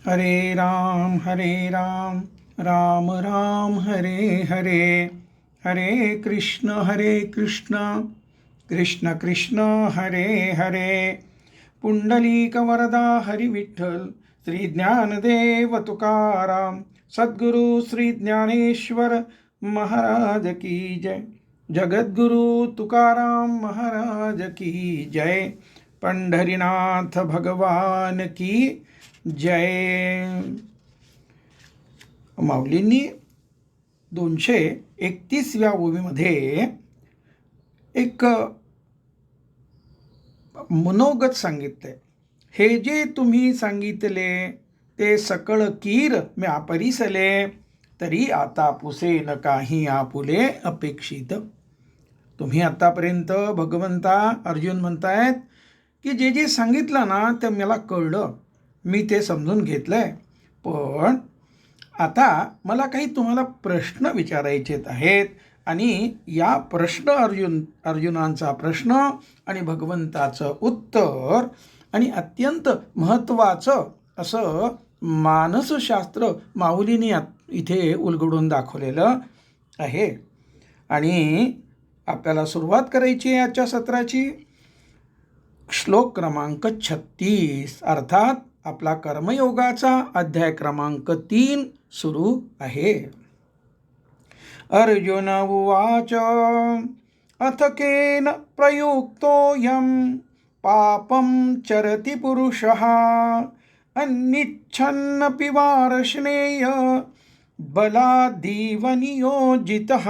हरे राम राम राम हरे हरे. हरे कृष्ण कृष्ण कृष्ण हरे हरे. पुंडलिक वरदा हरी विठ्ठल, श्री ज्ञानदेव तुकाराम, सद्गुरु श्री ज्ञानेश्वर महाराज की जय. जगद्गुरु तुकाराम महाराज की जय. पंढरीनाथ भगवान की जय. माऊलींनी 231व्या ओवीमध्ये एक मनोगत सांगितले. हे जे तुम्ही सांगितले ते सकळ कीर म्या परिसले, तरी आता पुसे न काही आपुले अपेक्षित. तुम्ही आतापर्यंत भगवंता अर्जुन म्हणतायत की जे जे सांगितलं ना ते मला कळलं, मी ते समजून घेतलंय. पण आता मला काही तुम्हाला प्रश्न विचारायचे आहेत आणि या अर्जुनांचा प्रश्न आणि भगवंताचं उत्तर आणि अत्यंत महत्त्वाचं असं मानसशास्त्र माऊलीने इथे उलगडून दाखवलेलं आहे. आणि आपल्याला सुरुवात करायची आहे आजच्या सत्राची. श्लोक क्रमांक 36 अर्थात आपला कर्मयोगाचा अध्याय क्रमांक 3 सुरू आहे. अर्जुन उवाच अथ केन प्रयुक्तोऽयं पापं चरति पुरुषः अन्निच्छन्नपि वार्ष्णेय बलाद्धीव नियोजितः.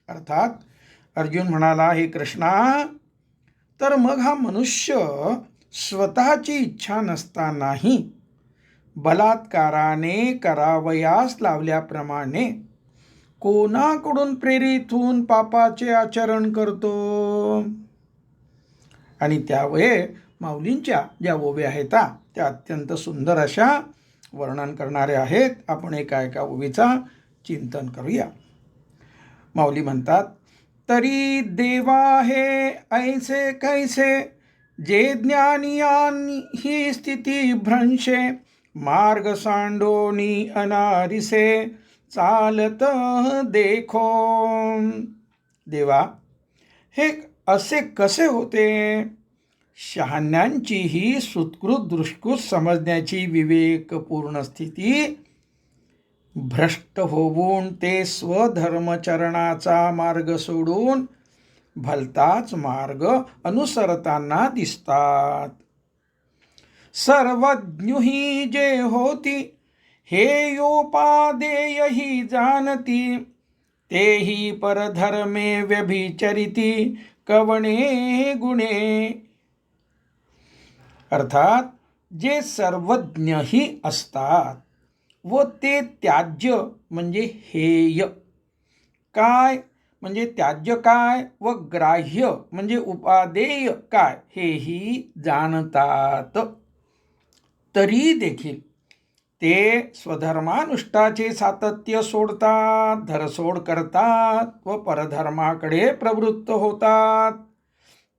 अर्थात अर्जुन म्हणाला, हे कृष्णा, तर मग हा मनुष्य स्वतःची इच्छा नसतानाही बलात्काराने करावयास लावल्याप्रमाणे कोणाकडून प्रेरित होऊन पापाचे आचरण करतो. आणि त्यावेळे माऊलींच्या ज्या ओव्या आहेत त्या अत्यंत सुंदर अशा वर्णन करणाऱ्या आहेत. आपण एका ओवीचा चिंतन करूया. माऊली म्हणतात, तरी देवा हे ऐसे कैसे जे ज्ञानियांनी ही स्थिती भ्रंशे, मार्ग सांडोनी अनारिसे चालत देखो. देवा, हे असे कसे होते? शहाण्यांची ही सुत्कृत दृष्कृत समजण्याची विवेकपूर्ण स्थिती भ्रष्ट होऊन ते स्वधर्मचरणाचा मार्ग सोडून भलताच मार्ग अनुसरताना दिसतात. सर्वज्ञ जे होती हे योपादेय ही जाणती, तेही परधर्मे व्यभिचरिती कवणे गुणे. अर्थात जे सर्वज्ञही असतात व ते त्याज्य म्हणजे हेय काय म्हणजे त्याज्य काय व ग्राह्य म्हणजे उपादेय काय हेही जाणतात, तरी देखील ते स्वधर्मानुष्ठाचे सातत्य सोडतात, धरसोड करतात व परधर्माकडे प्रवृत्त होतात.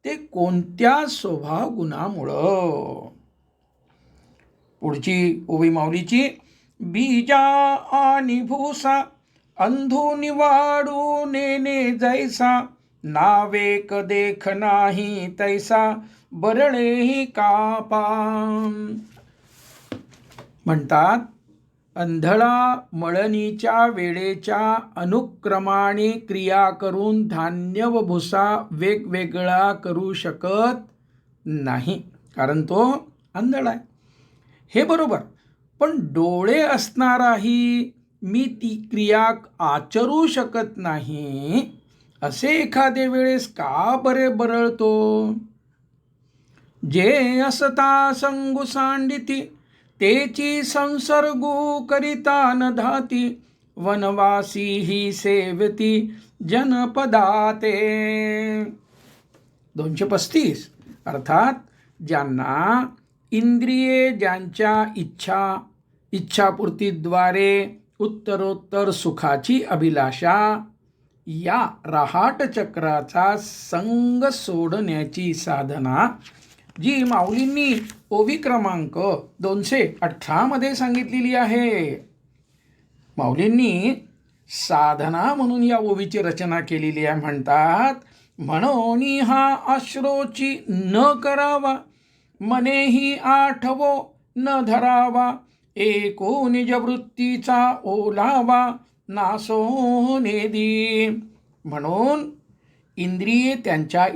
ते कोणत्या स्वभाव गुणामुळं? पुढची ओवी माऊलीची. बीजा आणि भूसा अंधूनी वाढू नेने जैसा, नावेक देख नाही तैसा बरळे कापा. म्हणतात, अंधळा मळणीच्या वेळेच्या अनुक्रमाने क्रिया करून धान्य व भुसा वेगवेगळा करू शकत नाही, कारण तो अंधळा आहे. हे बरोबर, पण डोळे असणाराही मी ती क्रिया आचरू शकत नाही असे एखादे वेळेस का बरे बरळतो? जे असता संगू सांडिती तेची संसर्गू करिता न धाती, वनवासी ही सेवती जनपदाते. 235 अर्थात ज्यांना इंद्रिये ज्यांच्या इच्छापूर्तीद्वारे उत्तरोत्तर सुखाची अभिलाषा या रहाट चक्राचा संग सोडण्याची साधना जी माऊलींनी ओवी क्रमांक 218 मध्ये सांगितलेली आहे. माऊलींनी साधना म्हणून या ओवीची रचना केलेली आहे. म्हणतात, म्हणून हा अश्रोची न करावा, मनेही आठवो न धरावा, एको निज वृत्तीचा ओलावा, नासो नेदी. म्हणून इंद्रिये त्यांच्या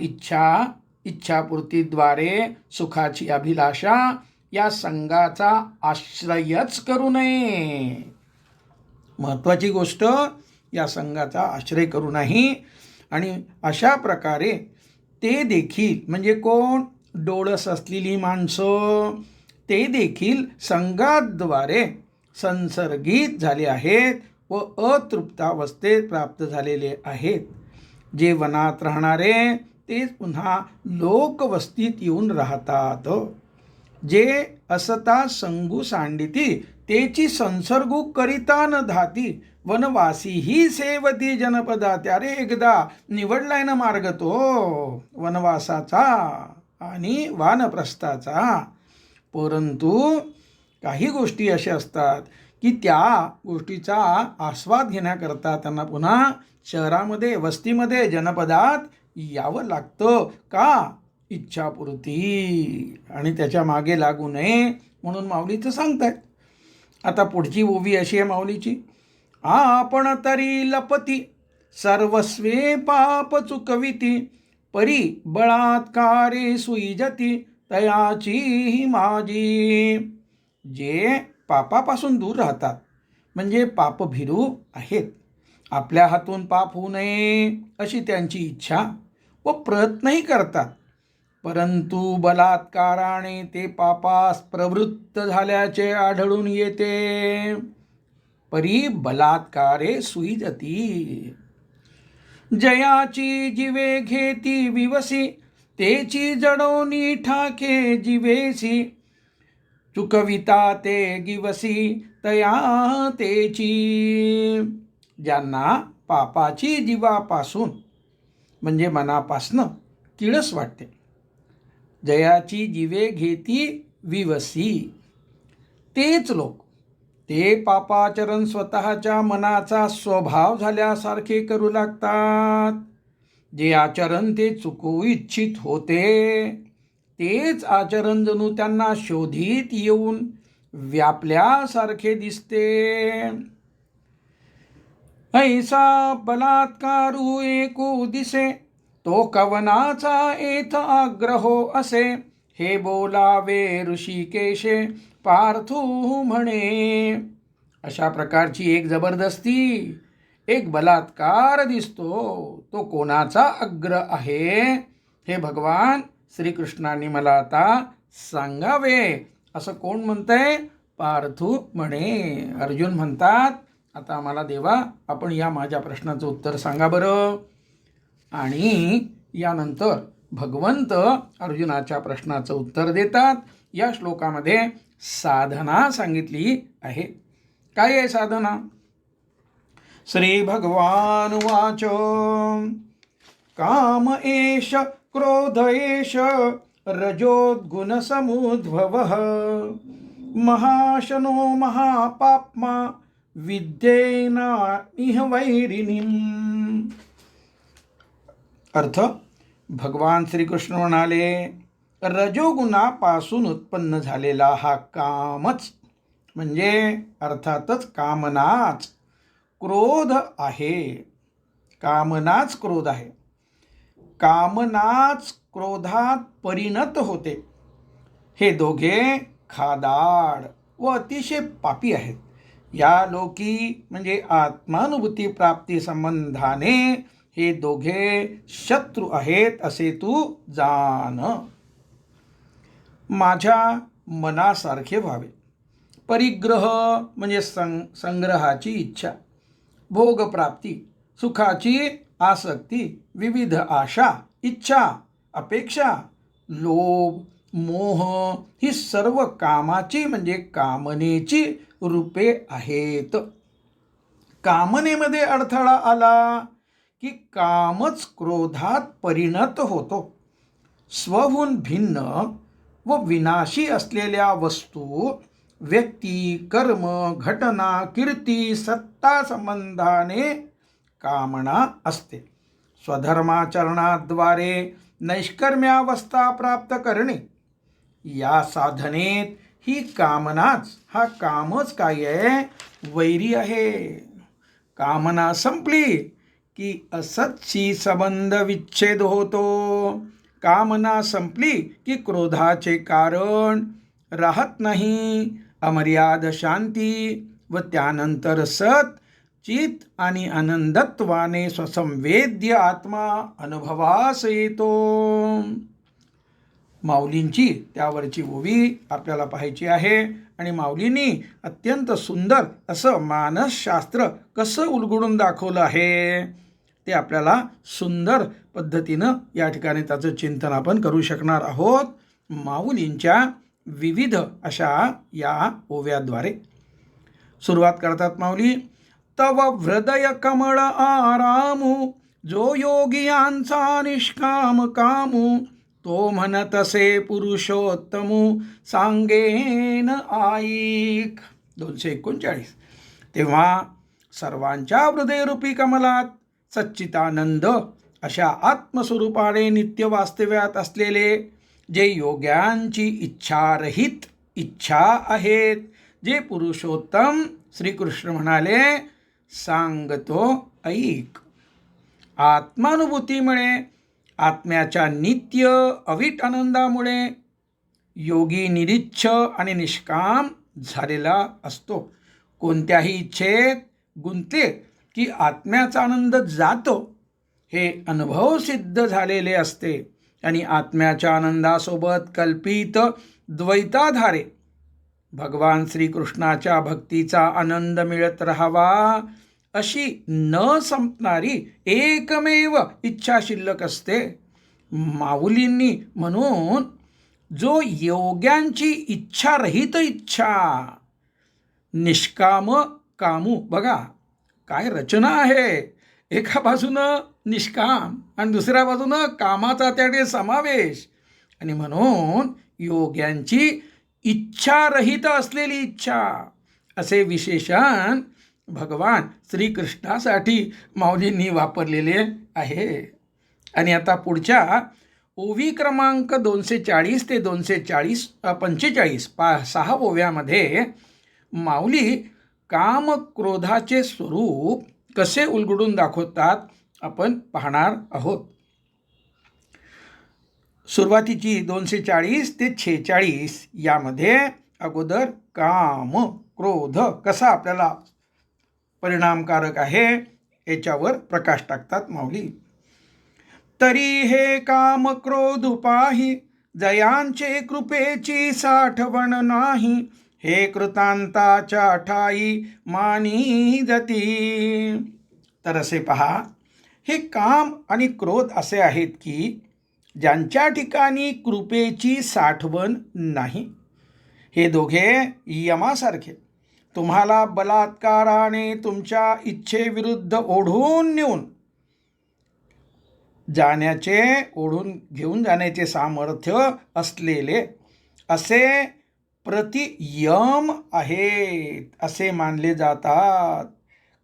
इच्छापूर्तीद्वारे सुखाची अभिलाषा या संघाचा आश्रयच करू नये. महत्त्वाची गोष्ट, या संघाचा आश्रय करू नाही. आणि अशा प्रकारे ते देखील, म्हणजे कोण, डोळस असलेली माणसं, ते देखील संघाद्वारे संसर्गित झाले आहेत व अतृप्तावस्थेत प्राप्त झालेले आहेत. जे वनात राहणारे तेच पुन्हा लोकवस्तीत येऊन राहतात. जे असता संगू सांडिती, तेची संसर्गू करिता न धाती, वनवासी ही सेवती जनपदा. त्यारे एकदा निवडलाय ना मार्ग तो वनवासाचा आणि वानप्रस्थाचा. परंतु काही गोष्टी अशा असतात की त्या गोष्टीचा आस्वाद घेण्याकरता त्यांना पुन्हा शहरामध्ये, वस्तीमध्ये, जनपदात यावं लागतं. का? इच्छापूर्ती. आणि त्याच्या मागे लागू नये म्हणून माऊलीचं सांगतायत. आता पुढची ओवी अशी आहे माऊलीची. आपण तरी लपती सर्वस्वे पाप चुकविती, परी बळात्कारे सुईजती, तयाची माझी. जे पापापासून दूर राहतात, म्हणजे पापभीरू आहेत, आपल्या हातून पाप होऊ नये अशी त्यांची इच्छा व प्रयत्नही करतात, परंतु बलात्काराने ते पापास प्रवृत्त झाल्याचे आढळून येते. परी बलात्कारे सुईजती. जयाची जिवे घेती विवसी, तेची जडोनी ठाके जिवेसी, चुकविता ते गिवसी, तया तेची. ज्यांना पापाची जीवापासून, म्हणजे मनापासनं किळस वाटते, जयाची जिवे घेती विवसी, तेच लोक ते पापाचरण स्वतःच्या मनाचा स्वभाव झाल्यासारखे करू लागतात. जे आचरण ते चुकवू इच्छित होते, तेच आचरण जणू त्यांना शोधित येऊन व्यापल्यासारखे दिसते. ऐसा बलात्कारू एको दिसे, तो कवनाचा एथ आग्रहो असे, हे बोलावे ऋषिकेशे पार्थू म्हणे. अशा प्रकारची एक जबरदस्ती, एक बलात्कार दिसतो, तो कोणाचा आग्रह आहे हे भगवान श्रीकृष्णांनी मला आता सांगावे, असं कोण म्हणतंय? पार्थू म्हणे. अर्जुन म्हणतात, आता मला देवा आपण या माझ्या प्रश्नाचं उत्तर सांगा बरं. आणि यानंतर भगवंत अर्जुनाच्या प्रश्नाचं उत्तर देतात. या श्लोकामध्ये साधना सांगितली आहे. काय आहे साधना? श्री भगवान वाच, काम एष क्रोध एष रजोद्गुण समुद्भवः, महाशनो महापाप्मा विद्येना इह वैरिणीम्. अर्थ, भगवान श्रीकृष्ण म्हणाले, रजोगुणापासून उत्पन्न झालेला हा कामच, म्हणजे अर्थातच कामनाच क्रोध आहे. कामनाच क्रोध आहे. कामनाच क्रोधात परिणत होते. हे दोघे खादाड व अतिशय पापी आहेत. या लोकी म्हणजे आत्मानुभूती प्राप्ती संबंधाने हे दोघे शत्रू आहेत असे तू जाण. माझ्या मनासारखे व्हावे. परिग्रह म्हणजे संग्रहाची इच्छा, भोगप्राप्ती, सुखाची आसक्ती, विविध आशा, इच्छा, अपेक्षा, लोभ, मोह ही सर्व कामाची म्हणजे कामनेची रूपे आहेत. कामनेमध्ये अडथळा आला की कामच क्रोधात परिणत होतो. स्वहून भिन्न व विनाशी असलेल्या वस्तू, व्यक्ती, कर्म, घटना, कीर्ती, सत्ता संबंधाने कामना असते. स्वधर्माचरणाद्वारे नैष्कर्म्यावस्था प्राप्त करणे, या साधनेत ही कामनाच, हा कामच काय आहे, वैरी आहे. कामना संपली की असतशी संबंध विच्छेद होतो. कामना संपली की क्रोधाचे कारण राहत नाही. अमर्याद शांती व त्यानंतर सत, चित आणि आनंदत्वाने स्वसंवेद्य आत्मा अनुभवास येतो. माऊलींची त्यावरची ओवी आपल्याला पाहायची आहे. आणि माऊलींनी अत्यंत सुंदर असं मानसशास्त्र कसं उलगडून दाखवलं आहे ते आपल्याला सुंदर पद्धतीनं या ठिकाणी त्याचं चिंतन आपण करू शकणार आहोत माऊलींच्या विविध अशा या ओव्याद्वारे. सुरुवात करतात माऊली. तव हृदय कमळ आरामू, जो योगियांचा निष्काम कामू, तो म्हणतसे पुरुषोत्तमू, सांगेन ऐक. 239. तेव्हा सर्वांच्या हृदयरूपी कमलात सच्चिदानंद अशा आत्मस्वरूपाने नित्य वास्तव्यात असलेले जे योग्यांची इच्छारहित इच्छा आहेत, जे पुरुषोत्तम श्रीकृष्ण म्हणाले, सांगतो ऐक. आत्मानुभूतीमुळे, आत्म्याच्या नित्य अविट आनंदामुळे योगी निरीच्छ आणि निष्काम झालेला असतो. कोणत्याही इच्छेत गुंतले की आत्म्याचा आनंद जातो हे अनुभव सिद्ध झालेले असते. आणि आत्म्याच्या आनंदासोबत कल्पित द्वैताधारे भगवान श्रीकृष्णाच्या भक्तीचा आनंद मिळत राहावा अशी न संपणारी एकमेव इच्छा शिल्लक असते. माऊलींनी म्हणून जो योग्यांची इच्छारहित इच्छा, निष्काम कामू, बघा काय रचना आहे. एका बाजूनं निष्काम आणि दुसऱ्या बाजूनं कामाचा त्याकडे समावेश. आणि म्हणून योग्यांची इच्छारहित असलेली इच्छा असे विशेषण भगवान श्रीकृष्णासाठी माऊलींनी वापरलेले आहे. आणि आता पुढच्या ओवी क्रमांक 240 ते 245 6 ओव्यामध्ये माऊली काम क्रोधाचे स्वरूप कसे उलगडून दाखवतात आपण पाहणार आहोत. सुरुवातीची 240 ते 46 यामध्ये अगोदर काम क्रोध कसा आपल्याला परिणामकारक आहे याच्यावर प्रकाश टाकतात माऊली. तरी हे काम क्रोध पाही, जयांचे कृपेची साठवण नाही, हे कृतांताच्या ठाई मानी जाती. तर असे पहा, हे काम आणि क्रोध असे आहेत की ज्यांच्या ठिकाणी कृपेची साठवण नाही. हे दोघे यमासारखे तुम्हाला बलात्काराने तुमच्या इच्छेविरुद्ध ओढून घेऊन जाण्याचे सामर्थ्य असलेले असे प्रतियम आहेत असे मानले जातात.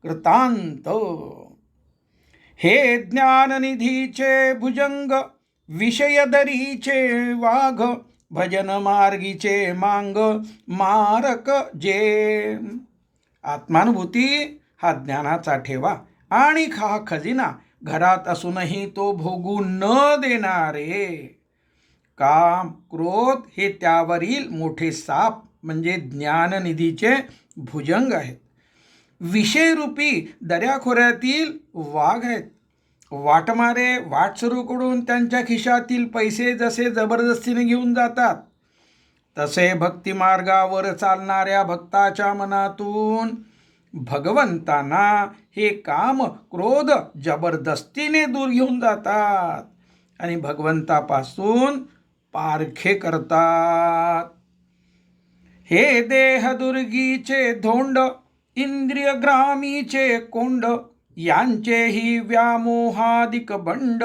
कृतांत हे ज्ञाननिधीचे भुजंग, विषयदरीचे वाघ, भजन मार्गीचे मांग मारक जे. आत्मानुभूती हा ज्ञानाचा ठेवा आणि हा खजिना घरात असूनही तो भोगू न देणारे. काम क्रोध हे त्यावरील मोठे साप म्हणजे ज्ञाननिधीचे भुजंग आहेत. विषयरूपी दऱ्याखोऱ्यातील वाघ आहेत. वाटमारे वाट सुरू करून त्यांच्या खिशातील पैसे जसे जबरदस्तीने घेऊन जातात, तसे भक्तिमार्गावर चालणाऱ्या भक्ताच्या मनातून भगवंतांना हे काम क्रोध जबरदस्तीने दूर घेऊन जातात आणि भगवंतापासून पारखे करतात. हे देहदुर्गीचे धोंड, इंद्रियग्रामीचे कोंड, यांचेही व्यामोहादिक बंड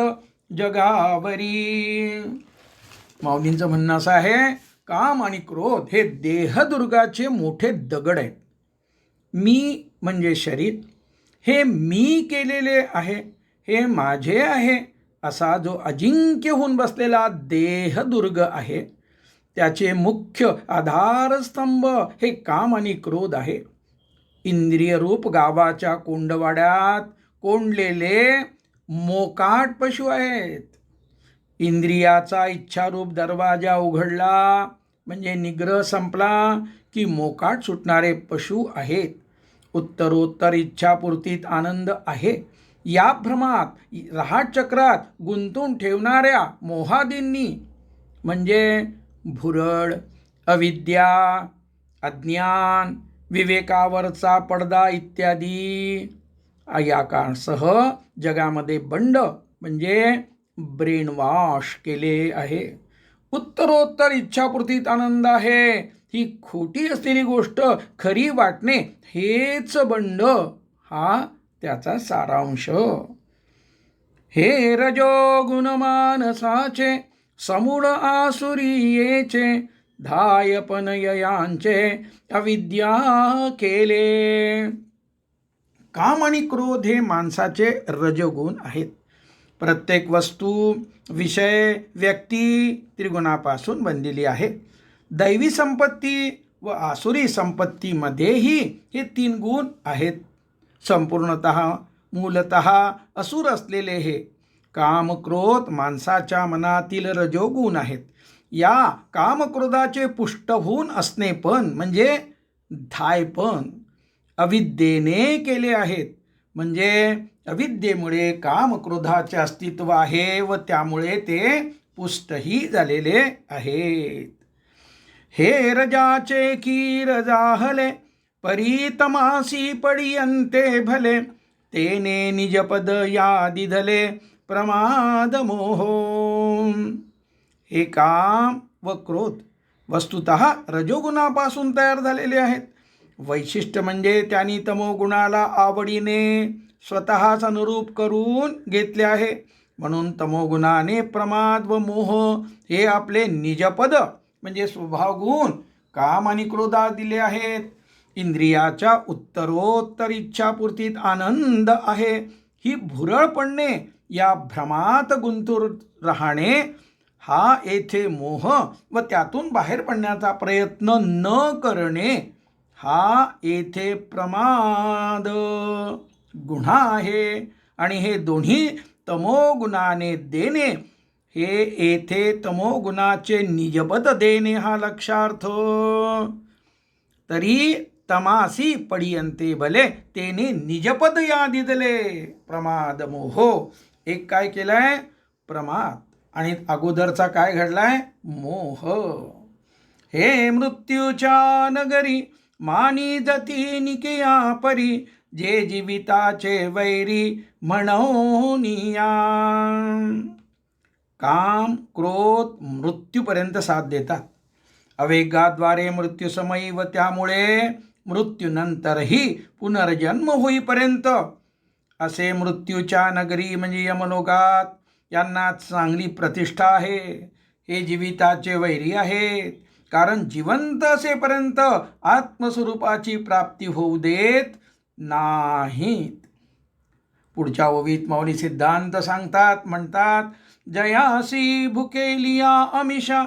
जगावरी. माऊलींचं म्हणणं असं आहे, काम आणि क्रोध हे देहदुर्गाचे मोठे दगड आहेत. मी म्हणजे शरीर, हे मी केलेले आहे, हे माझे आहे, असा जो अजिंक्य होऊन बसलेला देहदुर्ग आहे, त्याचे मुख्य आधारस्तंभ हे काम आणि क्रोध आहे. इंद्रियरूप गावाच्या कोंडवाड्यात कोंडलेले मोकाट पशु आहेत. इंद्रियाचा इच्छारूप दरवाजा उघडला म्हणजे निग्रह संपला की मोकाट सुटणारे पशु आहेत. उत्तरोत्तर इच्छापूर्तीत आनंद आहे. या भ्रमात राहचक्रात गुंतून ठेवणाऱ्या मोहादींनी म्हणजे भुरळ, अविद्या, अज्ञान, विवेकावरचा पडदा इत्यादी या कारणासह जगामध्ये बंड म्हणजे ब्रेन वॉश केले आहे. उत्तरोत्तर इच्छापूर्तीत आनंद आहे ही खोटी असलेली गोष्ट खरी वाटणे हेच बंड, हा त्याचा सारांश. हे रजोगुण मानसाचे समूळ आसुरीयेचे धायपन ययांचे अविद्या केले. काम आणि क्रोध हे माणसाचे रजोगुण आहेत. प्रत्येक वस्तू, विषय, व्यक्ती त्रिगुणापासून बनलेली आहे. दैवी संपत्ती व आसुरी संपत्तीमध्येही हे 3 गुण आहेत. संपूर्णतः मूलतः असुर असलेले हे काम क्रोध माणसाच्या मनातील रजोगुण आहेत. या कामक्रोधाचे पुष्टभून असणे पण म्हणजे धायपण अविद्येने केले आहेत. म्हणजे अविद्येमुळे कामक्रोधाचे अस्तित्व आहे व त्यामुळे ते पुष्टही झालेले आहेत. हे रजाचे की रजाहले परीतमासी पडियंते भले तेने निजपद यादिधले प्रमाद मोह. हे काम व क्रोध वस्तुतः रजोगुणापासून तयार झालेले आहेत. वैशिष्ट्य म्हणजे त्यांनी तमोगुणाला आवडीने स्वतःच अनुरूप करून घेतले आहे. म्हणून तमोगुणाने प्रमाद व मोह हे आपले निजपद म्हणजे स्वभावगुण काम आणि क्रोधात दिले आहेत. इंद्रियाच्या उत्तरोत्तर इच्छापूर्तीत आनंद आहे. ही भुरळ पडणे, या भ्रमात गुंतून राहणे, हा येथे मोह व त्यातून बाहेर पडण्याचा प्रयत्न न करणे, हा येथे प्रमाद गुन्हा आहे. आणि हे दोन्ही तमोगुणाने देणे, हे येथे तमोगुणाचे निजपद देणे हा लक्षार्थ. तरी तमासी पडियंते भले तेने निजपद यादिदले प्रमाद मोह. एक काय केलाय? प्रमाद. आणि अगोदरचा काय घडलाय? मोह. हे मृत्यूच्या नगरी मानी जती निकिया परी जे जीविताचे वैरी म्हणूनिया. काम क्रोध मृत्यूपर्यंत साथ देतात. अवेगाद्वारे मृत्यूसमयी व त्यामुळे मृत्यूनंतरही पुनर्जन्म होईपर्यंत असे मृत्यूच्या नगरी म्हणजे यमलोकात यांना चांगली प्रतिष्ठा आहे. हे जीविताचे वैरी आहेत, कारण जिवंत असेपर्यंत आत्मस्वरूपाची प्राप्ती होऊ देत नाहीत. पुढच्या ओवीत माऊली सिद्धांत सांगतात, म्हणतात, जयासी भुकेलिया अमिषा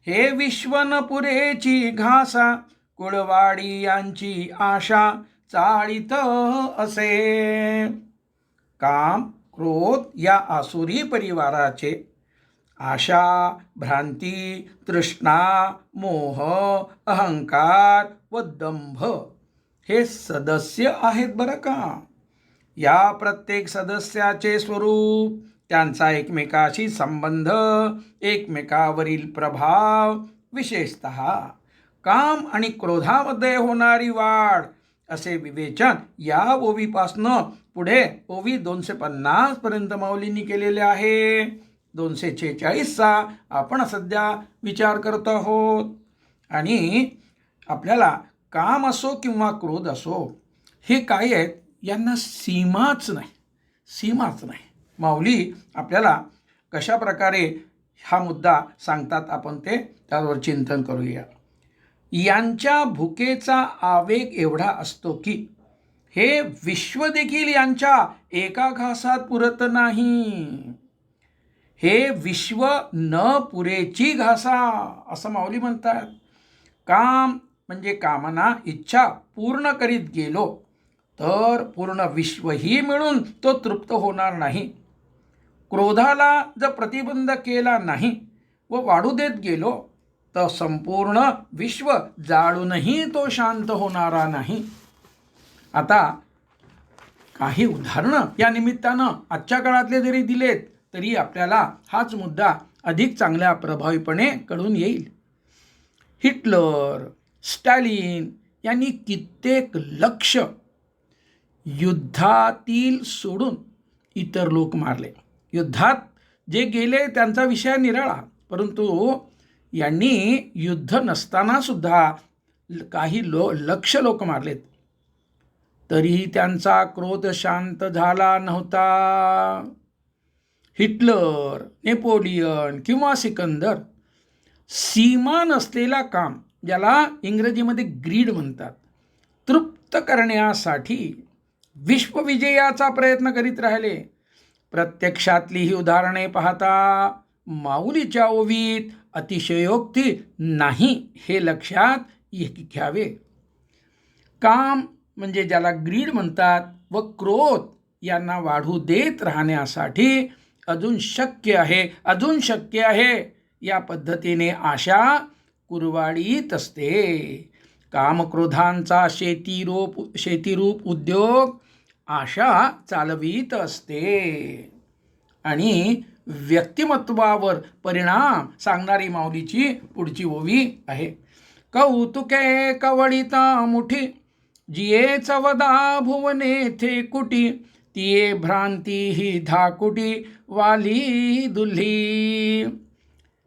हे विश्वनपुरेची घासा कुळवाडी यांची आशा चाळीत असे. काम क्रोध या आसुरी परिवाराचे आशा, भ्रांती, तृष्णा, मोह, अहंकार व दंभ हे सदस्य आहेत बरं का. या प्रत्येक सदस्याचे स्वरूप, त्यांचा एकमेकाशी संबंध, एकमेकावरील प्रभाव, विशेषतः काम आणि क्रोधामध्ये होणारी वाढ असे विवेचन या ओवीपासनं पुढे ओवी 250 पर्यंत माऊलींनी केलेले आहे. 246चा आपण सध्या विचार करत आहोत. आणि आपल्याला काम असो किंवा क्रोध असो, हे काय आहेत, यांना सीमाच नाही. माऊली आपल्याला कशा प्रकारे हा मुद्दा सांगतात आपण ते त्यावर चिंतन करूया. यांच्या भुकेचा आवेग एवढा असतो की हे विश्व देखील यांच्या एका घासात पुरत नाही. हे विश्व न पुरेची घासा, असं माऊली म्हणतात. काम म्हणजे कामना, इच्छा पूर्ण करीत गेलो तर पूर्ण विश्वही मिळून तो तृप्त होणार नाही. क्रोधाला जर प्रतिबंध केला नाही व वाढू देत गेलो तर संपूर्ण विश्व जाळूनही तो शांत होणारा नाही. आता काही उदाहरणं या निमित्तानं आजच्या काळातले जरी दिलेत तरी आपल्याला हाच मुद्दा अधिक चांगल्या प्रभावीपणे कळून येईल. हिटलर, स्टॅलिन यांनी कित्येक लक्ष युद्धातील सोडून इतर लोक मारले. युद्धात जे गेले त्यांचा विषय निराळा, परंतु यांनी युद्ध नसताना सुद्धा काही लक्ष लोक मारलेत. तरीही त्यांचा क्रोध शांत झाला नव्हता. हिटलर, नेपोलियन किंवा सिकंदर सीमा नसलेला काम, ज्याला इंग्रजीमध्ये ग्रीड म्हणतात, तृप्त करण्यासाठी विश्वविजयाचा प्रयत्न करीत राहिले. प्रत्यक्षातली ही उदाहरणे पाहता माऊलीच्या ओवीत अतिशयोक्ती नाही हे लक्षात घ्यावे. काम म्हणजे ज्याला ग्रीड म्हणतात व क्रोध यांना वाढू देत राहण्यासाठी अजून शक्य आहे या पद्धतीने आशा कुरवाडीत असते. कामक्रोधांचा शेतीरूप उद्योग आशा चालवीत असते. आणि व्यक्तिमत्वावर परिणाम सांगणारी माऊलीची पुढची ओवी आहे. कौतुके कवळिता मुठी, जिये चवदा भुवने थे कुटी, तिये भ्रांती ही धाकुटी वाली दुल्ही.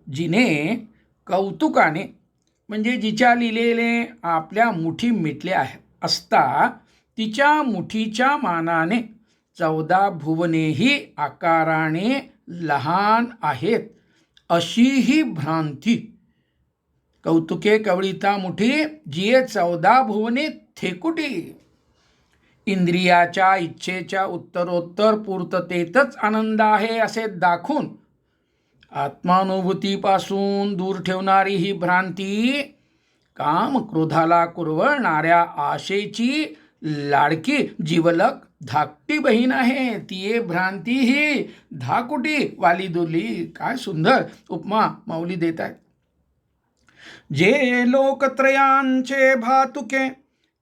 जिने कौतुकाने म्हणजे जिच्या लिलेले आपल्या मुठी मिटले असता तिच्या मुठीच्या मानाने 14 भुवनेही आकाराने लहान आहेत अशी ही भ्रांती. कौतुके कवळिता मुठी, जिये 14 भुवने थेकुटी. इंद्रियाच्या इच्छेच्या उत्तरोत्तर पूर्ततेतच आनंद आहे असे दाखवून आत्मानुभूतीपासून दूर ठेवणारी ही भ्रांती काम क्रोधाला कुरवळणाऱ्या आशेची लाडकी जिवलक धाकटी बहीण आहे. ती भ्रांती ही धाकुटी वाली दुली. काय सुंदर उपमा माऊली देत आहेत. जे लोकत्रयांचे भातुके,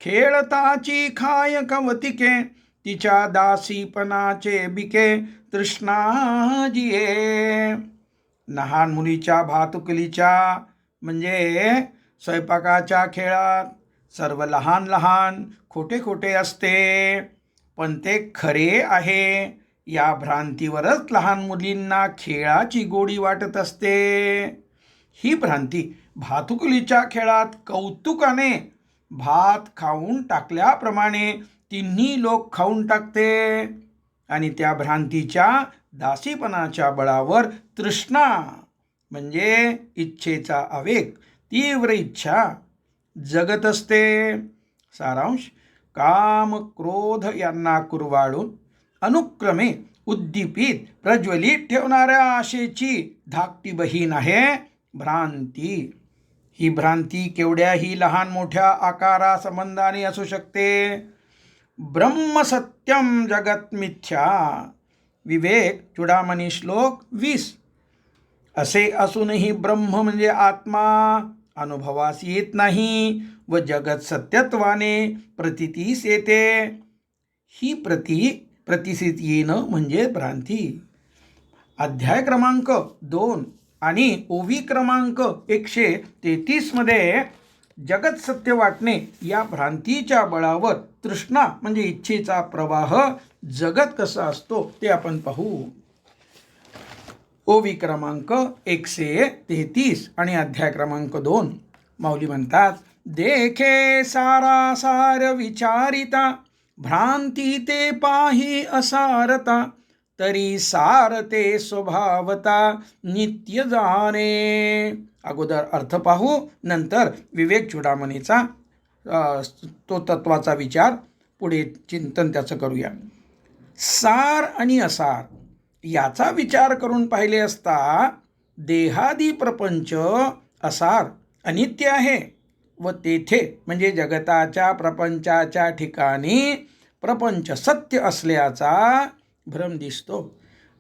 खेळताची खाय कवतिके, तिच्या दासीपणाचे बिके तृष्णा जिये. लहान मुलीच्या भातुकलीच्या म्हणजे स्वयंपाकाच्या खेळात सर्व लहान खोटे असते, पण ते खरे आहे या भ्रांतीवरच लहान मुलींना खेळाची गोडी वाटत असते. ही भ्रांती भातुकलीच्या खेळात कौतुकाने भात खाऊन टाकल्याप्रमाणे तिन्ही लोक खाऊन टाकते आणि त्या भ्रांतीच्या दासीपणाच्या बळावर तृष्णा म्हणजे इच्छेचा आवेग, तीव्र इच्छा जगत असते. सारांश, काम क्रोध यांना कुरवाळून अनुक्रमे उद्दीपित प्रज्वलित ठेवणाऱ्या आशेची धाकटी बहीण आहे भ्रांती. ही भ्रांती केवढ्याही लहान मोठ्या आकारा संबंधाने असू शकते. ब्रह्म सत्यम जगत मिथ्या, विवेक चूडामणी श्लोक 20. असे असूनही ब्रह्म म्हणजे आत्मा अनुभवास येत नाही व जगत सत्यत्वाने प्रतीतीस येते. ही प्रतिसित येणं म्हणजे भ्रांती. अध्याय क्रमांक 2 आणि ओवी क्रमांक 133 मध्ये जगत सत्य वाटणे या भ्रांतीच्या बळावर तृष्णा म्हणजे इच्छेचा प्रवाह जगत कसा असतो ते आपण पाहू. ओवी क्रमांक 133 आणि अध्याय क्रमांक 2 माऊली म्हणतात. देखे सारासार विचारिता, भ्रांती ते पाही असारता, तरी सारते स्वभावता नित्य जाणे. अगोदर अर्थ पाहू, नंतर विवेक चूडामणीचा तो तत्वाचा विचार पुढे चिंतन त्याचं करूया. सार आणि असार याचा विचार करून पाहिले असता देहादी प्रपंच असार अनित्य आहे व तेथे म्हणजे जगताच्या प्रपंचाच्या ठिकाणी प्रपंच सत्य असल्याचा भ्रम दिसतो.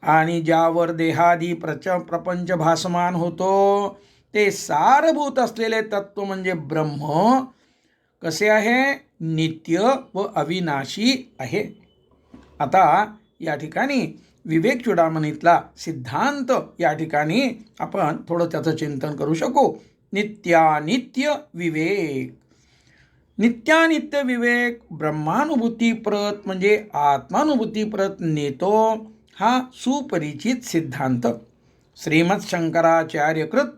आणि ज्यावर देहादी प्रपंच भासमान होतो ते सारभूत असलेले तत्व म्हणजे ब्रह्म कसे आहे? नित्य व अविनाशी आहे. आता या ठिकाणी विवेक चूडामणीतला सिद्धांत या ठिकाणी आपण थोडं त्याचं चिंतन करू शकू. नित्यानित्य विवेक. नित्यानित्य विवेक ब्रह्मानुभूतीप्रत म्हणजे आत्मानुभूतीप्रत नेतो हा सुपरिचित सिद्धांत. श्रीमद शंकराचार्यकृत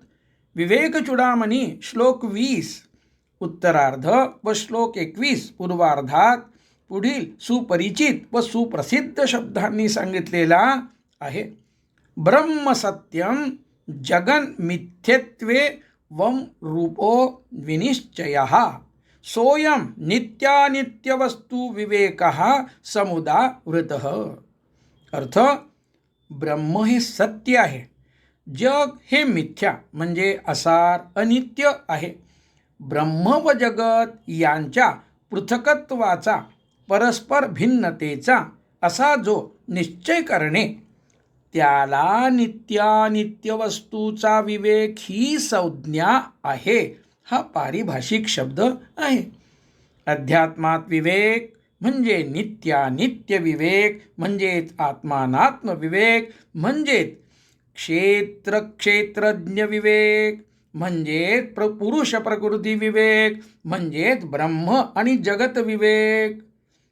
विवेक चूडामणी श्लोक 20 उत्तरार्ध व श्लोक 21 पूर्वार्धात पुढील सुपरिचित व सुप्रसिद्ध शब्दांनी सांगितलेला आहे. ब्रह्म सत्यम जगन मिथ्यत्वे वम रूपो विनिश्चयः सोयम नित्यानित्य वस्तू विवेकः समुदावृतः. अर्थ, ब्रह्म हे सत्य आहे, जग हे मिथ्या म्हणजे असार अनित्य आहे. ब्रह्म व जगत यांच्या पृथकत्वाचा परस्पर भिन्नतेचा असा जो निश्चय करणे त्याला नित्यानित्य वस्तूचा विवेक ही संज्ञा आहे. हा पारिभाषिक शब्द आहे. अध्यात्मात विवेक म्हणजे नित्यानित्य विवेक म्हणजेच आत्मानात्म विवेक म्हणजेच क्षेत्रज्ञ विवेक म्हणजेच पुरुष प्रकृती विवेक म्हणजेच ब्रह्म आणि जगत विवेक.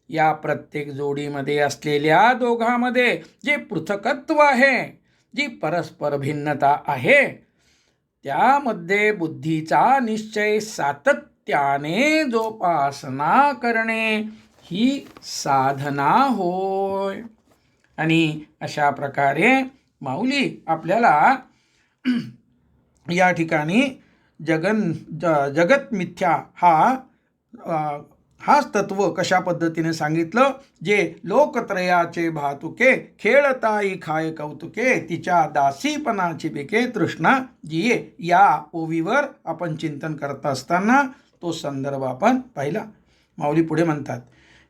या प्रत्येक जोडीमध्ये असलेल्या दोघांमध्ये जे पृथकत्व आहे, जी परस्पर भिन्नता आहे, त्यामध्ये बुद्धीचा निश्चय सातत्याने जोपासना करणे ही साधना होय. आणि अशा प्रकारे माऊली आपल्याला या ठिकाणी जगत मिथ्या हाच तत्व कशा पद्धतीने सांगितलं. जे लोकत्रयाचे भातुके खेळताई खाय कौतुके तिच्या दासीपणाची बेके तृष्णा जिये या ओवीवर आपण चिंतन करत असताना तो संदर्भ आपण पाहिला. माऊली पुढे म्हणतात,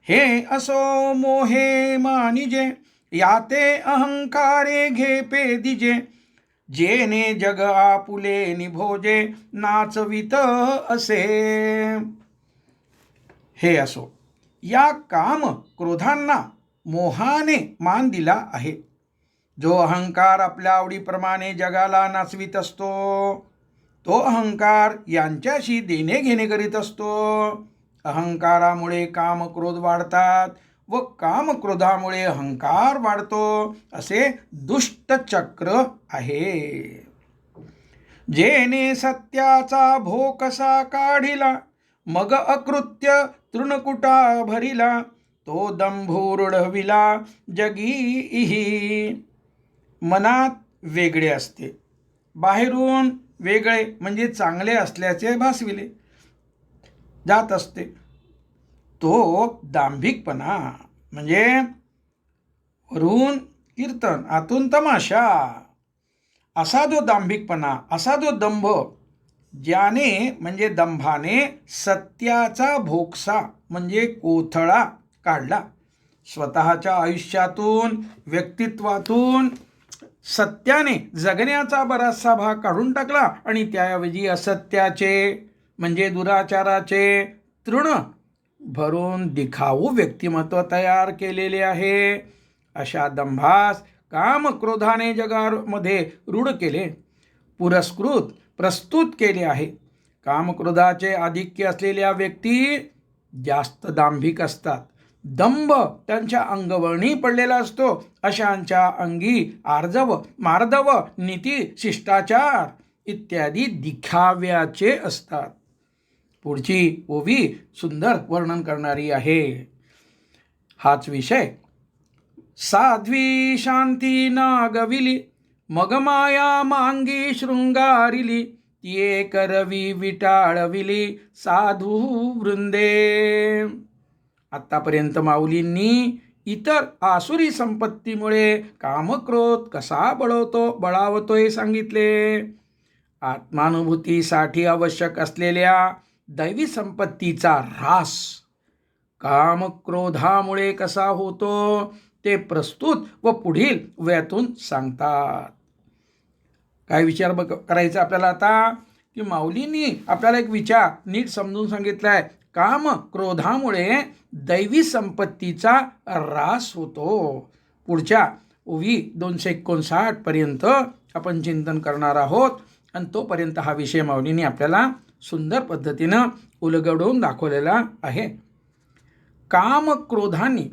हे असो मोहे मानिजे याते अहंकारे घे पे दिजे जेने जग आपुले निभोजे नाचवित असे. हे असो, या काम क्रोधांना मोहाने मान दिला आहे. जो अहंकार आपल्या आवडीप्रमाणे जगाला नाचवित असतो तो अहंकार यांच्याशी देणे घेणे करीत असतो. अहंकारामुळे काम क्रोध वाढतात व काम क्रोधामुळे अहंकार वाढतो असे दुष्ट चक्र आहे. जेने सत्याचा भोकसा काढिला मग अकृत्य तृणकुटा भरिला तो दंभोरुढविला जगीही. मनात वेगळे असते, बाहेरून वेगळे म्हणजे चांगले असल्याचे भासविले जात असते. तो दांभिकपणा म्हणजे वरून कीर्तन आतून तमाशा असा जो दांभिकपणा, असा जो दंभ, ज्याने म्हणजे दंभाने सत्याचा भोगसा म्हणजे कोथळा काढला. स्वतःच्या आयुष्यातून व्यक्तित्वातून सत्याने जगण्याचा बराचसा भाग काढून टाकला आणि त्याऐवजी असत्याचे म्हणजे दुराचाराचे तृण भरून दिखाऊ व्यक्तिमत्व तयार केलेले आहे. अशा दंभास काम क्रोधाने जगामध्ये रूढ केले, पुरस्कृत प्रस्तुत केले आहे. कामक्रोधाचे आधिक्य असलेल्या व्यक्ती जास्त दांभिक असतात. दंभ त्यांच्या अंगवळणी पडलेला असतो. अशांच्या अंगी आर्जव, मार्दव, नीती, शिष्टाचार इत्यादी दिखाव्याचे असतात. पुढची ओवी सुंदर वर्णन करणारी आहे. हाच विषय. साध्वी शांती नागविली मग माया मांगी शृंगारिली तिये करवी विटाळविली साधू वृंदे. आतापर्यंत माऊलींनी इतर आसुरी संपत्तीमुळे कामक्रोध कसा बळावतोय सांगितले. आत्मानुभूतीसाठी आवश्यक असलेल्या दैवी संपत्तीचा ऱ्हास कामक्रोधामुळे कसा होतो ते प्रस्तुत व पुढील व्यतून सांगतात. काय विचार करायचा आपल्याला आता, की माऊलींनी आपल्याला एक विचार नीट समजून सांगितलाय. काम क्रोधामुळे दैवी संपत्तीचा ऱ्हास होतो. पुढच्या ओवी 259 पर्यंत आपण चिंतन करणार आहोत आणि तोपर्यंत हा विषय माऊलींनी आपल्याला सुंदर पद्धतीनं उलगडून दाखवलेला आहे. काम क्रोधांनी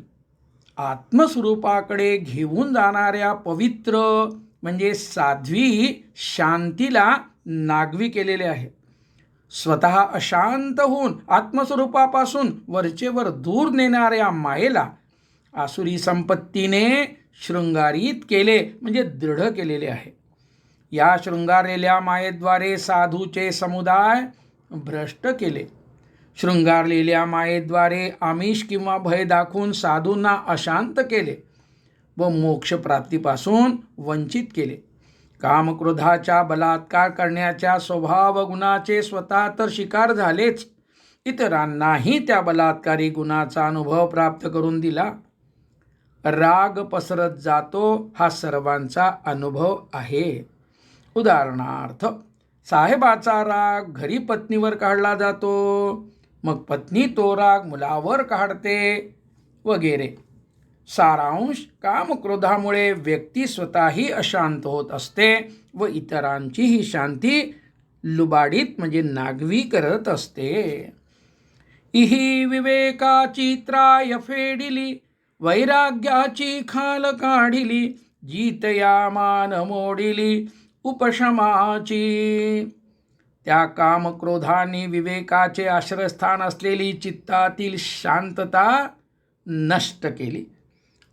आत्मस्वरूपाकडे घेऊन जाणाऱ्या पवित्र म्हणजे साध्वी शांतीला नागवी केलेले आहे. स्वतः अशांत होऊन आत्मस्वरूपापासून वरचेवर दूर नेणाऱ्या मायेला आसुरी संपत्तीने शृंगारित केले म्हणजे दृढ केलेले आहे. या शृंगारलेल्या मायेद्वारे साधूचे समुदाय भ्रष्ट केले. शृंगारलेल्या मायेद्वारे आमिष किंवा भय दाखवून साधूंना अशांत केले व मोक्षप्राप्तीपासून वंचित केले. कामक्रोधाच्या बलात्कार करण्याच्या स्वभाव गुणाचे स्वतः तर शिकार झालेच, इतरांनाही त्या बलात्कारी गुणाचा अनुभव प्राप्त करून दिला. राग पसरत जातो हा सर्वांचा अनुभव आहे. उदाहरणार्थ, साहेबाचा राग घरी पत्नीवर काढला जातो, मग पत्नी तो राग मुलावर काढते वगैरे. सारांश, कामक्रोधामुळे व्यक्ती स्वतःही अशांत होत असते व इतरांचीही शांती लुबाडीत म्हणजे नागवी करत असते. इही विवेकाची त्राय फेडिली, वैराग्याची खाल काढिली, जीतया मान मोडिली उपशमाची. त्या कामक्रोधाने विवेकाचे आश्रयस्थान असलेली चित्तातील शांतता नष्ट केली.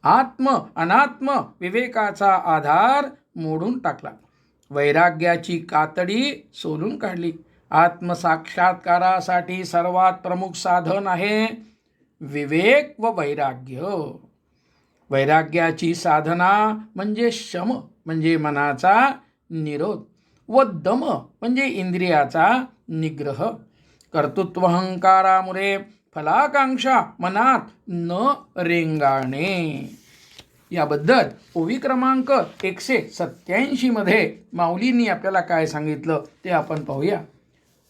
आत्म अनात्म विवेकाचा आधार मोडून टाकला. वैराग्याची कातडी सोलून काढली. आत्मसाक्षात्कारासाठी सर्वात प्रमुख साधन आहे विवेक व वैराग्य. वैराग्याची साधना म्हणजे शम म्हणजे मनाचा निरोध व दम म्हणजे इंद्रियाचा निग्रह. कर्तृत्वहंकारामुळे फलाकांक्षा मनात न रेंगाळणे. याबद्दल ओवी क्रमांक 187 मध्ये माऊलींनी आपल्याला काय सांगितलं ते आपण पाहूया.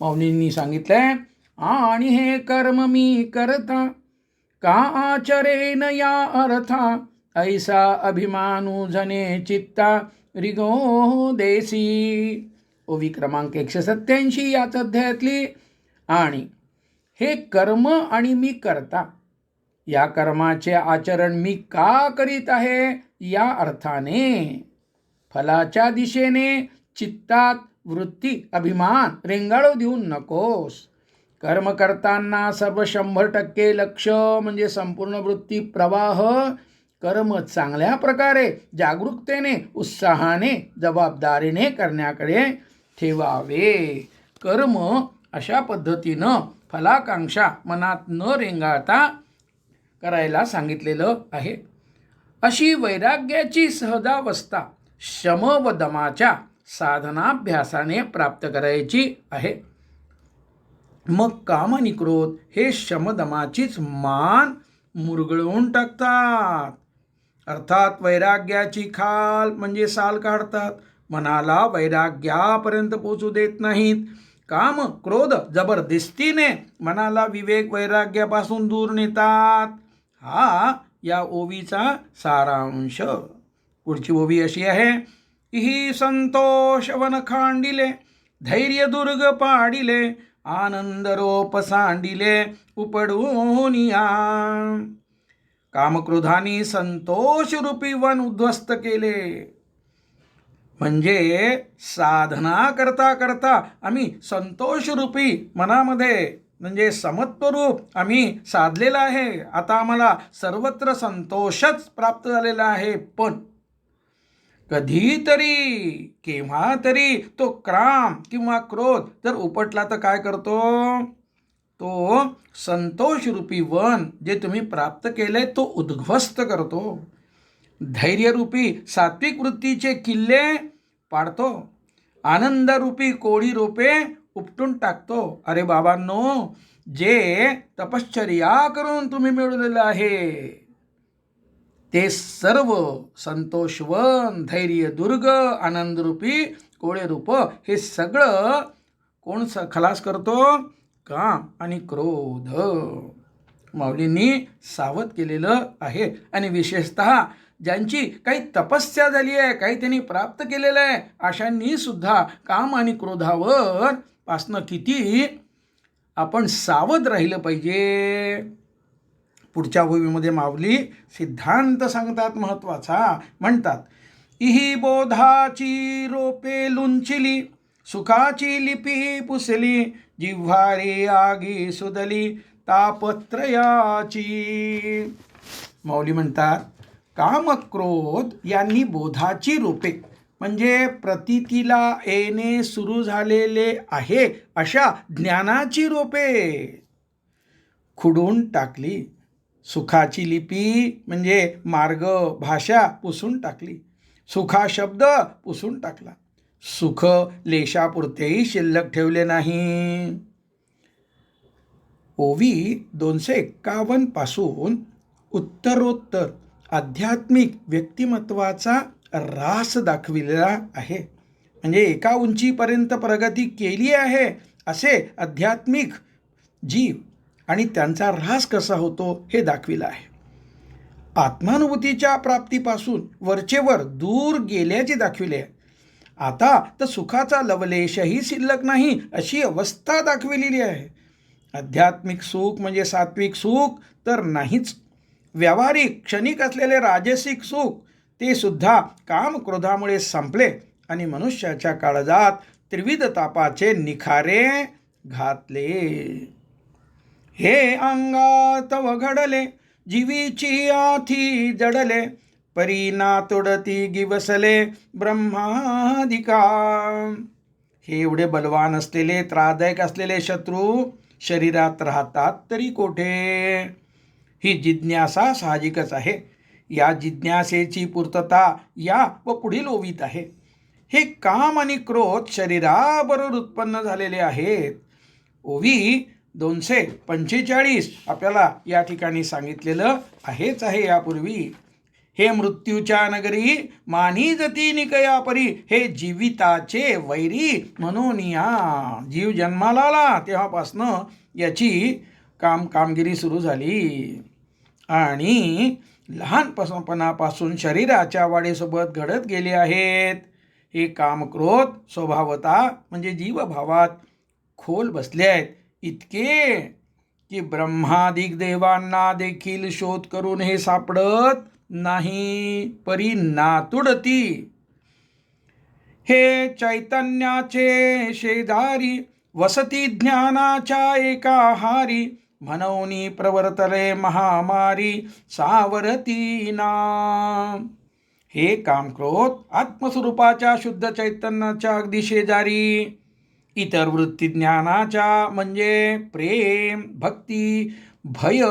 माऊलींनी सांगितलंय, आणि हे कर्म मी करता का आचरेन या अर्था, ऐसा अभिमानू जने चित्ता रिगो देसी. ओवी क्रमांक 187 याच अध्यायातली. आणि हे कर्म आणि मी करता, या कर्माचे आचरण मी का करीत आहे या अर्थाने फलाच्या दिशेने चित्तात वृत्ती अभिमान रेंगाळू देऊ नकोस. कर्म करताना सर्व 100% लक्ष म्हणजे संपूर्ण वृत्ती प्रवाह कर्म चांगल्या प्रकारे जागरूकतेने उत्साहाने जबाबदारीने करण्याकडे ठेवावे. कर्म अशा पद्धतीनं फलाकांक्षा मनात न रेंगाळता करायला सांगितलेलं आहे. अशी वैराग्याची सहजावस्था शम व दमाच्या साधनाभ्यासाने प्राप्त करायची आहे. मग काम आणि क्रोध हे शमदमाचीच मान मुरगळवून टाकतात. अर्थात वैराग्याची खाल म्हणजे साल काढतात. मनाला वैराग्यापर्यंत पोचू देत नाहीत. काम क्रोध जबरदस्तीने मनाला विवेक वैराग्यापासून दूर नेतात. हा या ओवीचा सारांश. पुढची ओवी अशी आहे, ही संतोष वन खांडिले, धैर्य दुर्ग पाडिले, आनंद रोप सांडिले उपडून या. कामक्रोधानी संतोष रूपी वन उद्ध्वस्त केले. म्हणजे साधना करता करता आम्ही संतोष रूपी मनामध्ये म्हणजे समत्व रूप आम्ही साधलेला आहे. आता आम्हाला सर्वत्र संतोषच प्राप्त झालेला आहे. पण कधीतरी केव्हा तरी तो काम किंवा क्रोध जर उपटला तर काय करतो, तो संतोष रूपी वन जे तुम्ही प्राप्त केले तो उद्ध्वस्त करतो. धैर्यरूपी सात्विक वृत्तीचे किल्ले पाडतो. आनंदरूपी कोळी रोपे उपटून टाकतो. अरे बाबांनो, जे तपश्चर्या करून तुम्ही मिळवलेलं आहे ते सर्व संतोषवन, धैर्यदुर्ग, आनंदरूपी कोळे रूप हे सगळं कोण खलास करतो, काम आणि क्रोध. माऊलींनी सावध केलेलं आहे. आणि विशेषतः ज्यांची काही तपस्या झाली आहे, काही त्यांनी प्राप्त केलेलं आहे, अशांनी सुद्धा काम आणि क्रोधावर पासनं किती आपण सावध राहिलं पाहिजे. पुढच्या ओवीमध्ये माऊली सिद्धांत सांगतात महत्वाचा. म्हणतात, इही बोधाची रोपे लुंचिली, सुखाची लिपी पुसली, जिव्हारी आगी सुदली तापत्रयाची. माऊली म्हणतात, काम क्रोध यांनी बोधाची रोपे म्हणजे प्रतीतीला येणे सुरू झालेले आहे अशा ज्ञानाची रोपे खुडून टाकली. सुखाची लिपी म्हणजे मार्ग, भाषा पुसून टाकली. सुखा शब्द पुसून टाकला. सुख लेशापुरतेही शिल्लक ठेवले नाही. ओवी 251 पासून उत्तरोत्तर आध्यात्मिक व्यक्तिमत्वाचा रास दाखविलेला आहे. म्हणजे एका उंचीपर्यंत प्रगती केली आहे असे आध्यात्मिक जीव आणि त्यांचा ऱ्हास कसा होतो हे दाखविलं आहे. आत्मानुभूतीच्या प्राप्तीपासून वरचेवर दूर गेल्याचे दाखविले आहे. आता तर सुखाचा लवलेशही शिल्लक नाही अशी अवस्था दाखविलेली आहे. आध्यात्मिक सुख म्हणजे सात्विक सुख तर नाहीच. व्यावहारिक क्षणिक असलेले राजसिक सुख ते सुद्धा काम क्रोधामुळे संपले आणि मनुष्याच्या काळजात त्रिविध तापाचे निखारे घातले. हे अंगात वघडले, जीवीची आथी जडले, परी ना तोडती गिवसले ब्रह्मादिका. हे एवढे बलवान असलेले, त्रासदायक असलेले शत्रू शरीरात राहतात तरी कोठे? ही जिज्ञासा साहजिकच आहे. या जिज्ञासेची पूर्तता या व पुढील ओवीत आहे. हे काम आणि क्रोध शरीराबरोबर उत्पन्न झालेले आहेत. ओवी 245 आपल्याला या ठिकाणी सांगितलेलं आहेच आहे यापूर्वी. हे मृत्यूच्या नगरी मानी जती निकया परी, हे जीविताचे वैरी म्हणून या. जीव जन्माला आला तेव्हापासनं याची कामगिरी सुरू झाली आणि लहानपणापासून शरीराच्या वाढीसोबत घडत गेले आहेत. हे कामक्रोध स्वभावता म्हणजे जीवभावात खोल बसले आहेत, इतके की ब्रह्मादिक देवांना देखील शोध करून हे सापडत नाही. परी नातुडती. हे चैतन्याचे शेजारी, वसती ज्ञानाच्या एका हारी, म्हणूनी प्रवर्तले महामारी सावरती ना. हे कामक्रोध आत्मस्वरूपाच्या शुद्ध चैतन्याच्या अगदी शेजारी, इतर वृत्ती ज्ञानाच्या म्हणजे प्रेम, भक्ती, भय,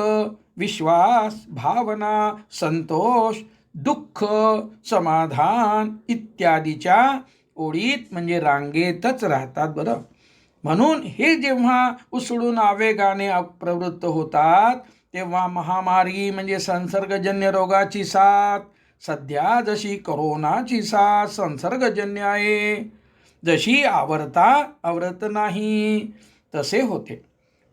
विश्वास, भावना, संतोष, दुःख, समाधान इत्यादीच्या ओळीत म्हणजे रांगेतच राहतात बरं. म्हणून हे जेव्हा उसळून आवेगाने प्रवृत्त होतात तेव्हा महामारी म्हणजे संसर्गजन्य रोगाची साथ, सध्या जशी करोनाची साथ संसर्गजन्य आहे, जशी आवरत नाही तसे होते.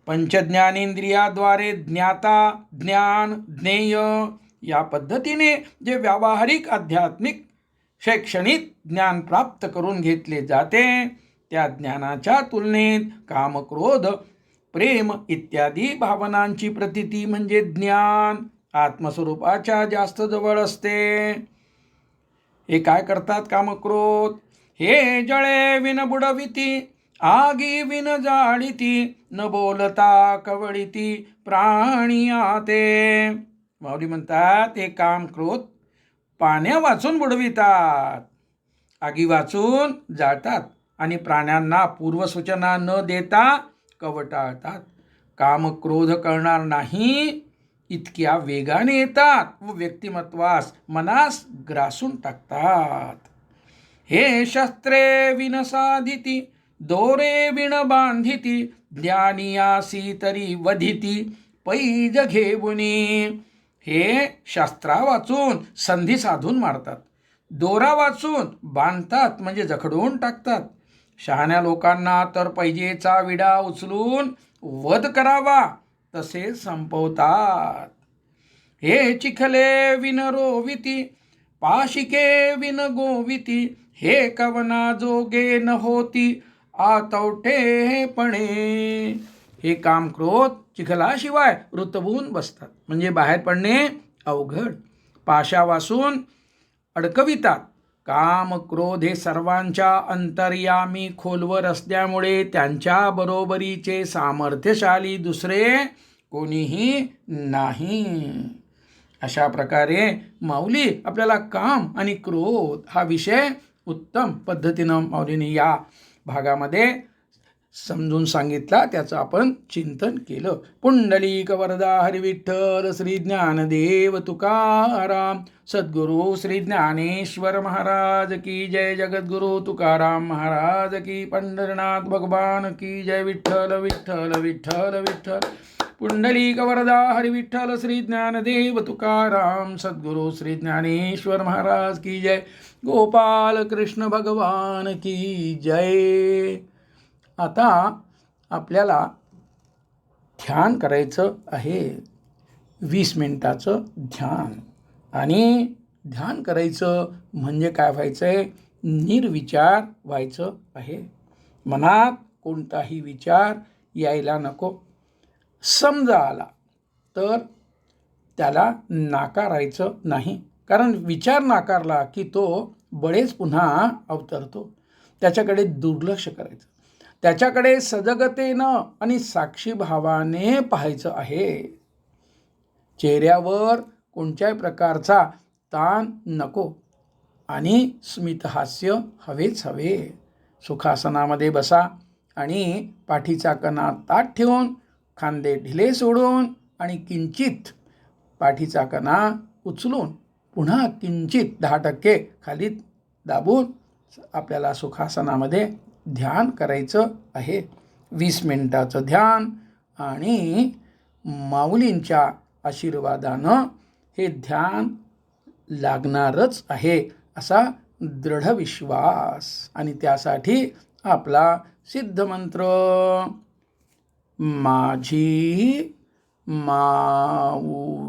पंचज्ञानेंद्रियाद्वारे ज्ञाता, ज्ञान, ज्ञेय या पद्धतीने जे व्यावहारिक, आध्यात्मिक, शैक्षणिक ज्ञान प्राप्त करून घेतले जाते त्या ज्ञानाच्या तुलनेत कामक्रोध, प्रेम इत्यादी भावनांची प्रतीती म्हणजे ज्ञान आत्मस्वरूपाच्या जास्त जवळ असते. हे काय करतात कामक्रोध? हे जळे विन बुडविती, आगी विन जाळीती, न बोलता कवळीती प्राणिया ते. माऊली म्हणतात हे काम क्रोध पाण्या वाचून बुडवितात. आगी वाचून जाळतात आणि प्राण्यांना पूर्वसूचना न देता कवटाळतात. काम क्रोध करणार नाही इतक्या वेगाने येतात व व्यक्तिमत्वास मनास ग्रासून टाकतात. हे शस्त्रे विन साधिती, दोरे विण बांधिती, ज्ञानियासी तरी वधिती, पैज घेऊनी. हे शास्त्रा वाचून संधी साधून मारतात, दोरा वाचून बांधतात म्हणजे जखडून टाकतात. शहाण्या लोकांना तर पैजेचा विडा उचलून वध करावा तसे संपवतात. हे चिखले विन रोविती, पाशिके विन गोविती, हे कवना जोगे न होती आतवटेपणे. हे काम क्रोध चिखलाशिवाय रुतवून बसतात म्हणजे बाहेर पडणे अवघड. पाशावासून अडकवितात. काम क्रोध हे सर्वांच्या अंतर्यामी खोलवर असल्यामुळे त्यांच्या बरोबरीचे सामर्थ्यशाली दुसरे कोणीही नाही. अशा प्रकारे माऊली आपल्याला काम आणि क्रोध हा विषय उत्तम पद्धतीनं माऊलीने या भागामध्ये समजून सांगितला, त्याचं आपण चिंतन केलं. पुंडलिक वरदा हरी विठ्ठल श्री ज्ञानदेव तुकाराम सद्गुरु श्री ज्ञानेश्वर महाराज की जय. जगद्गुरु तुकाराम महाराज की. पंढरनाथ भगवान की जय. विठ्ठल विठ्ठल विठ्ठल विठ्ठल. पुंडलिक वरदा हरी विठ्ठल श्री ज्ञानदेव तुकाराम सद्गुरु श्री ज्ञानेश्वर महाराज की जय. गोपाल कृष्ण भगवान की जय. आता आपल्याला ध्यान करायचं आहे, 20 मिनिटाचं ध्यान. आणि ध्यान करायचं म्हणजे काय व्हायचं आहे, निर्विचार व्हायचं आहे. मनात कोणताही विचार यायला नको. समजा आला तर त्याला नाकारायचं नाही, कारण विचार नाकारला की तो बळेच पुन्हा अवतरतो. त्याच्याकडे दुर्लक्ष करायचं, त्याच्याकडे सजगतेनं आणि साक्षीभावाने पाहायचं आहे. चेहऱ्यावर कोणत्याही प्रकारचा ताण नको आणि स्मितहास्य हवेच हवे. सुखासनामध्ये बसा आणि पाठीचा कणा ताठ ठेवून, खांदे ढिले सोडून आणि किंचित पाठीचा कणा उचलून पुन्हा किंचित 10% खाली दाबून आपल्याला सुखासनामध्ये ध्यान करायचं आहे. 20 मिनिटाचं ध्यान आणि माऊलींच्या आशीर्वादानं हे ध्यान लागणारच आहे असा दृढ विश्वास. आणि त्यासाठी आपला सिद्धमंत्र, माझी माऊली